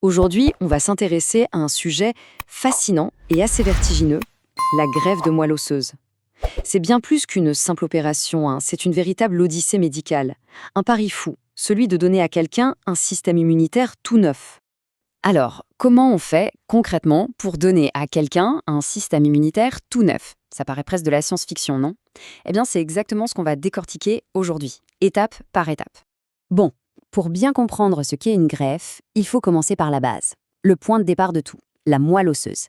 Aujourd'hui, on va s'intéresser à un sujet fascinant et assez vertigineux, la greffe de moelle osseuse. C'est bien plus qu'une simple opération, hein, c'est une véritable odyssée médicale. Un pari fou, celui de donner à quelqu'un un système immunitaire tout neuf. Alors, comment on fait concrètement pour donner à quelqu'un un système immunitaire tout neuf? Ça paraît presque de la science-fiction, non? Eh bien, c'est exactement ce qu'on va décortiquer aujourd'hui, étape par étape. Bon, pour bien comprendre ce qu'est une greffe, il faut commencer par la base, le point de départ de tout, la moelle osseuse.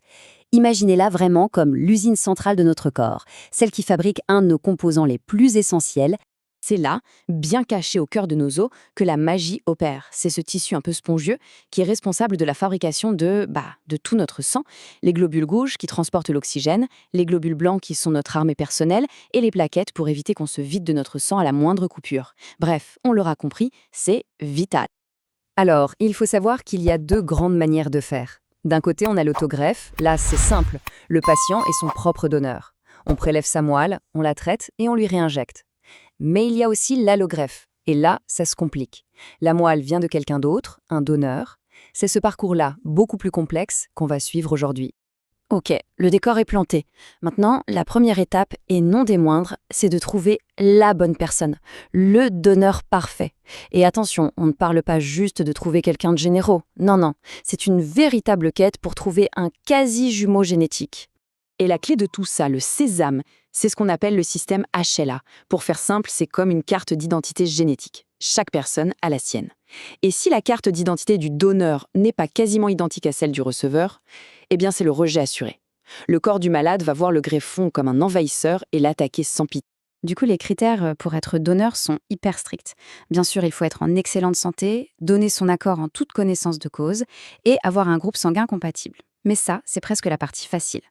Imaginez-la vraiment comme l'usine centrale de notre corps, celle qui fabrique un de nos composants les plus essentiels. C'est là, bien caché au cœur de nos os, que la magie opère. C'est ce tissu un peu spongieux qui est responsable de la fabrication de tout notre sang, les globules rouges qui transportent l'oxygène, les globules blancs qui sont notre armée personnelle et les plaquettes pour éviter qu'on se vide de notre sang à la moindre coupure. Bref, on l'aura compris, c'est vital. Alors, il faut savoir qu'il y a deux grandes manières de faire. D'un côté, on a l'autogreffe. Là, c'est simple. Le patient est son propre donneur. On prélève sa moelle, on la traite et on lui réinjecte. Mais il y a aussi l'allogreffe. Et là, ça se complique. La moelle vient de quelqu'un d'autre, un donneur. C'est ce parcours-là, beaucoup plus complexe, qu'on va suivre aujourd'hui. Ok, le décor est planté. Maintenant, la première étape, et non des moindres, c'est de trouver la bonne personne, le donneur parfait. Et attention, on ne parle pas juste de trouver quelqu'un de généreux. Non, non, c'est une véritable quête pour trouver un quasi-jumeau génétique. Et la clé de tout ça, le sésame, c'est ce qu'on appelle le système HLA. Pour faire simple, c'est comme une carte d'identité génétique. Chaque personne a la sienne. Et si la carte d'identité du donneur n'est pas quasiment identique à celle du receveur, eh bien c'est le rejet assuré. Le corps du malade va voir le greffon comme un envahisseur et l'attaquer sans pitié. Du coup, les critères pour être donneur sont hyper stricts. Bien sûr, il faut être en excellente santé, donner son accord en toute connaissance de cause et avoir un groupe sanguin compatible. Mais ça, c'est presque la partie facile.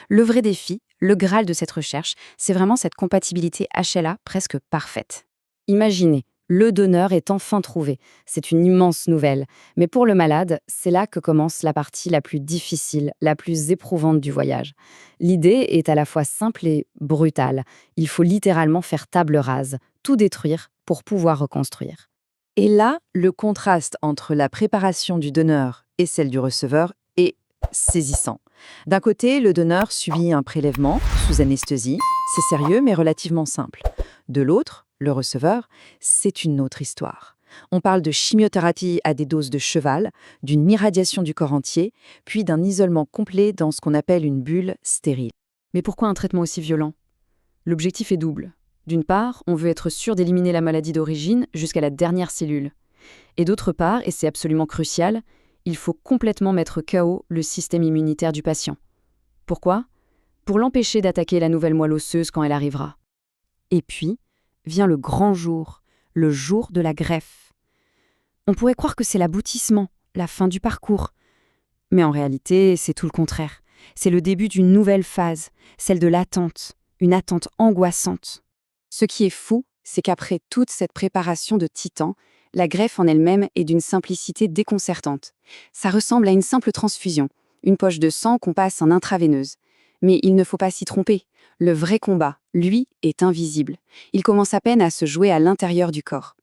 Le vrai défi, le Graal de cette recherche, c'est vraiment cette compatibilité HLA presque parfaite. Imaginez, le donneur est enfin trouvé. C'est une immense nouvelle. Mais pour le malade, c'est là que commence la partie la plus difficile, la plus éprouvante du voyage. L'idée est à la fois simple et brutale. Il faut littéralement faire table rase, tout détruire pour pouvoir reconstruire. Et là, le contraste entre la préparation du donneur et celle du receveur est saisissant. D'un côté, le donneur subit un prélèvement sous anesthésie, c'est sérieux mais relativement simple. De l'autre, le receveur, c'est une autre histoire. On parle de chimiothérapie à des doses de cheval, d'une irradiation du corps entier, puis d'un isolement complet dans ce qu'on appelle une bulle stérile. Mais pourquoi un traitement aussi violent? L'objectif est double. D'une part, on veut être sûr d'éliminer la maladie d'origine jusqu'à la dernière cellule. Et d'autre part, et c'est absolument crucial, il faut complètement mettre KO le système immunitaire du patient. Pourquoi? Pour l'empêcher d'attaquer la nouvelle moelle osseuse quand elle arrivera. Et puis, vient le grand jour, le jour de la greffe. On pourrait croire que c'est l'aboutissement, la fin du parcours. Mais en réalité, c'est tout le contraire. C'est le début d'une nouvelle phase, celle de l'attente, une attente angoissante. Ce qui est fou, c'est qu'après toute cette préparation de titan, la greffe en elle-même est d'une simplicité déconcertante. Ça ressemble à une simple transfusion, une poche de sang qu'on passe en intraveineuse. Mais il ne faut pas s'y tromper. Le vrai combat, lui, est invisible. Il commence à peine à se jouer à l'intérieur du corps.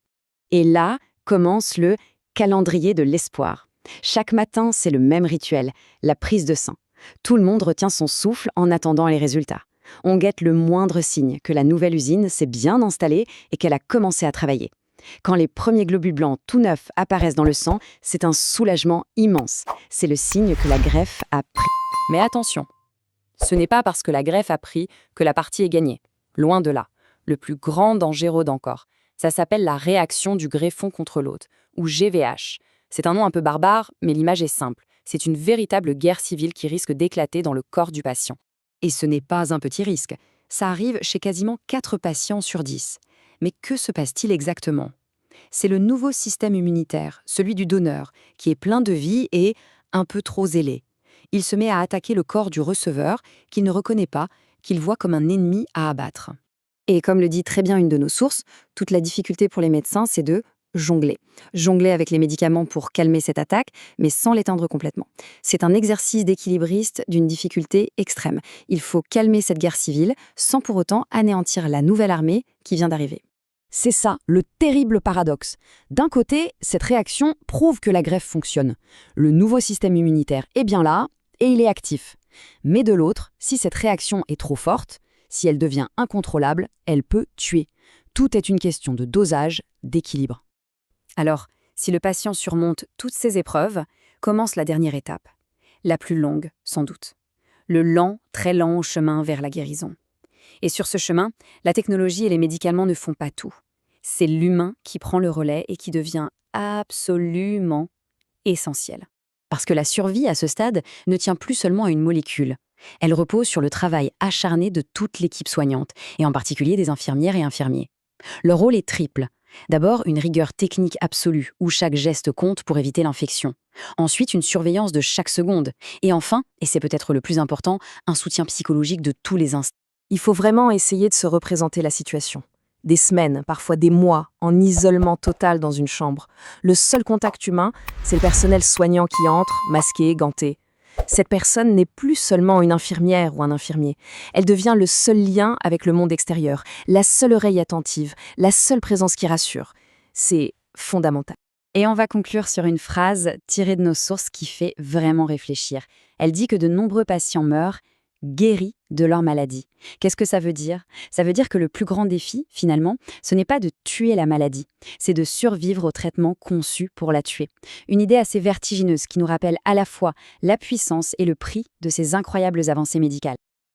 Et là commence le calendrier de l'espoir. Chaque matin, c'est le même rituel, la prise de sang. Tout le monde retient son souffle en attendant les résultats. On guette le moindre signe que la nouvelle usine s'est bien installée et qu'elle a commencé à travailler. Quand les premiers globules blancs tout neufs apparaissent dans le sang, c'est un soulagement immense. C'est le signe que la greffe a pris. Mais attention, ce n'est pas parce que la greffe a pris que la partie est gagnée. Loin de là. Le plus grand danger rôde encore. Ça s'appelle la réaction du greffon contre l'hôte, ou GVH. C'est un nom un peu barbare, mais l'image est simple. C'est une véritable guerre civile qui risque d'éclater dans le corps du patient. Et ce n'est pas un petit risque. Ça arrive chez quasiment 4 patients sur 10. Mais que se passe-t-il exactement? C'est le nouveau système immunitaire, celui du donneur, qui est plein de vie et un peu trop zélé. Il se met à attaquer le corps du receveur, qu'il ne reconnaît pas, qu'il voit comme un ennemi à abattre. Et comme le dit très bien une de nos sources, toute la difficulté pour les médecins, c'est de jongler. Jongler avec les médicaments pour calmer cette attaque, mais sans l'éteindre complètement. C'est un exercice d'équilibriste d'une difficulté extrême. Il faut calmer cette guerre civile sans pour autant anéantir la nouvelle armée qui vient d'arriver. C'est ça, le terrible paradoxe. D'un côté, cette réaction prouve que la greffe fonctionne. Le nouveau système immunitaire est bien là et il est actif. Mais de l'autre, si cette réaction est trop forte, si elle devient incontrôlable, elle peut tuer. Tout est une question de dosage, d'équilibre. Alors, si le patient surmonte toutes ces épreuves, commence la dernière étape. La plus longue, sans doute. Le lent, très lent chemin vers la guérison. Et sur ce chemin, la technologie et les médicaments ne font pas tout. C'est l'humain qui prend le relais et qui devient absolument essentiel. Parce que la survie, à ce stade, ne tient plus seulement à une molécule. Elle repose sur le travail acharné de toute l'équipe soignante, et en particulier des infirmières et infirmiers. Leur rôle est triple. D'abord, une rigueur technique absolue, où chaque geste compte pour éviter l'infection. Ensuite, une surveillance de chaque seconde. Et enfin, et c'est peut-être le plus important, un soutien psychologique de tous les instants. Il faut vraiment essayer de se représenter la situation. Des semaines, parfois des mois, en isolement total dans une chambre. Le seul contact humain, c'est le personnel soignant qui entre, masqué, ganté. Cette personne n'est plus seulement une infirmière ou un infirmier. Elle devient le seul lien avec le monde extérieur, la seule oreille attentive, la seule présence qui rassure. C'est fondamental. Et on va conclure sur une phrase tirée de nos sources qui fait vraiment réfléchir. Elle dit que de nombreux patients meurent guéris de leur maladie. Qu'est-ce que ça veut dire? Ça veut dire que le plus grand défi, finalement, ce n'est pas de tuer la maladie, c'est de survivre au traitement conçu pour la tuer. Une idée assez vertigineuse qui nous rappelle à la fois la puissance et le prix de ces incroyables avancées médicales.